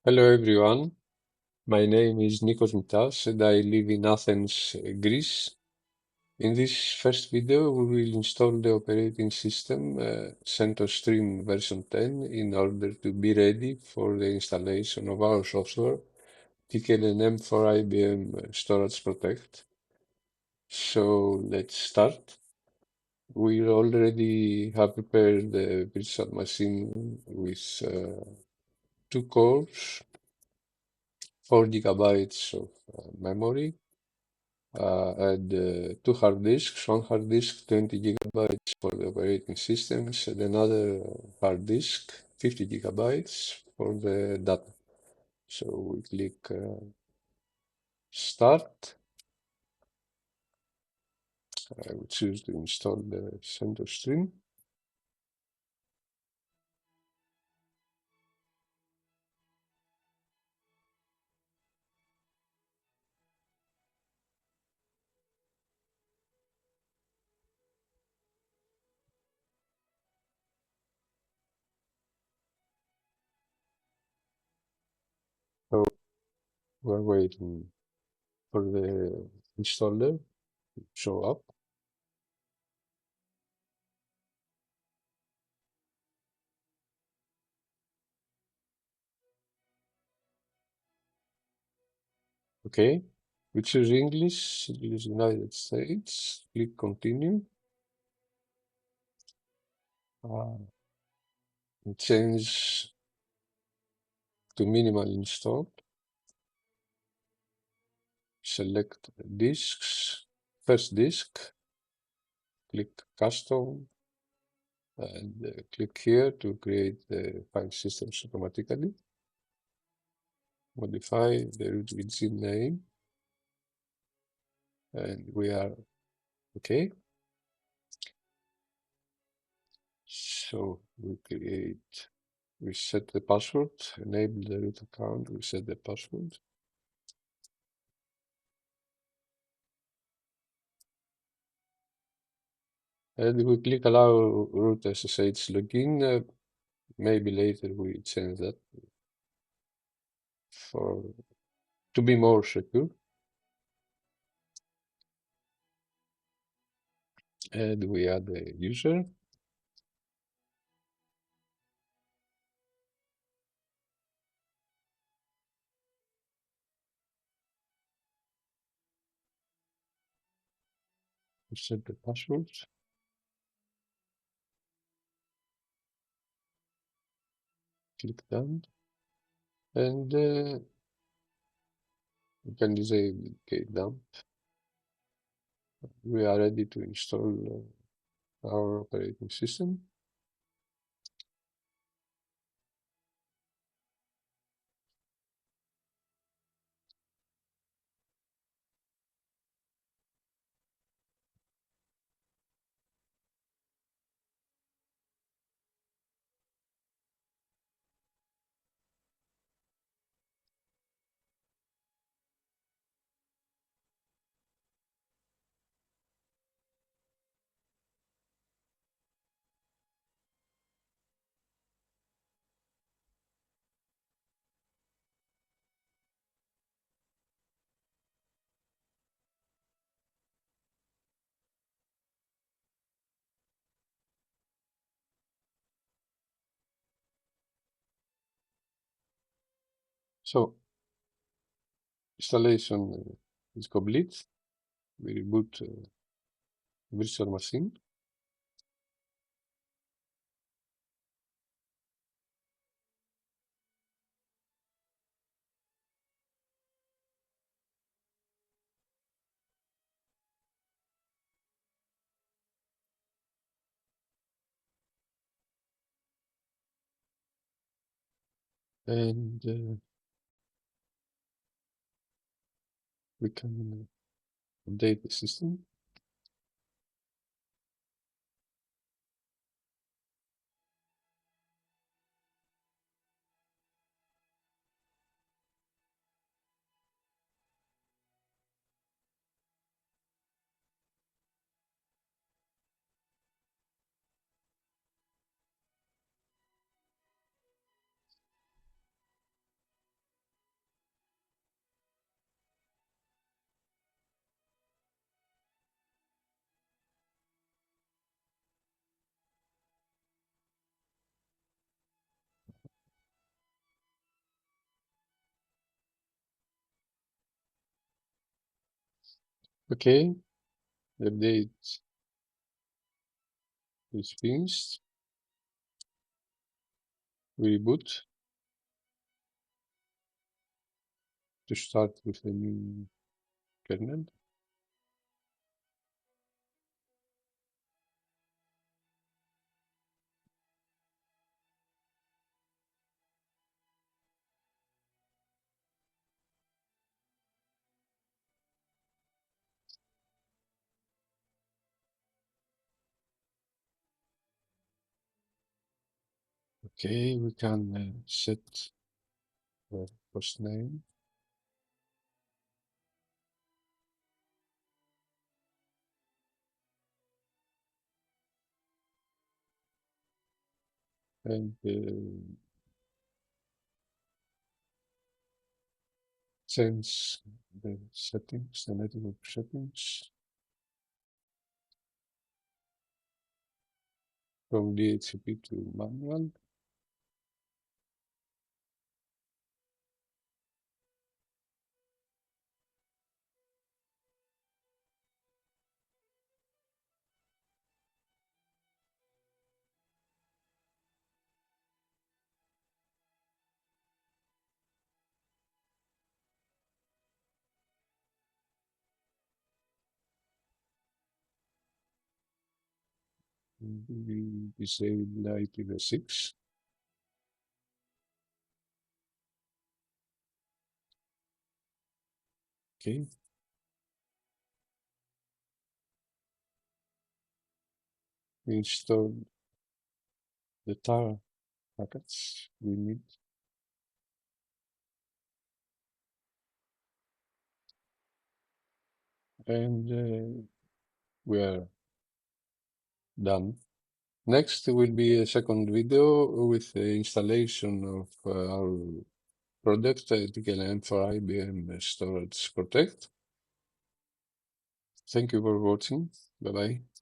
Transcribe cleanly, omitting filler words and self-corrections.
Hello everyone, my name is Nikos Mitas and I live in Athens, Greece. In this first video we will install the operating system CentOS Stream version 10 in order to be ready for the installation of our software TKLNM for IBM Storage Protect. So let's start. We already have prepared the virtual machine with 2 cores, 4 gigabytes of memory, and 2 hard disks, one hard disk 20 gigabytes for the operating systems and another hard disk 50 gigabytes for the data. So we click start. I will choose to install the CentOS stream. So we're waiting for the installer to show up. Okay, we choose English, English United States, click continue. Change to minimal install. Select disks, first disk, click custom, and click here to create the file systems automatically. Modify the root regime name, and we are okay. So we set the password, enable the root account, we set the password. And we click allow root SSH login. Maybe later we change that to be more secure. And we add a user. We set the password. Click done. And we can disable kdump. We are ready to install our operating system. So installation is complete. We reboot virtual machine. And we can update the system. Okay, the update is finished. We reboot to start with a new kernel. Okay, we can set the host name. And change the settings, the network settings from DHCP to manual. We disable IPv6. Okay. We install the tar packets we need. And we are done. Next will be a second video with the installation of our product TKLNM for IBM Storage Protect. Thank you for watching. Bye bye.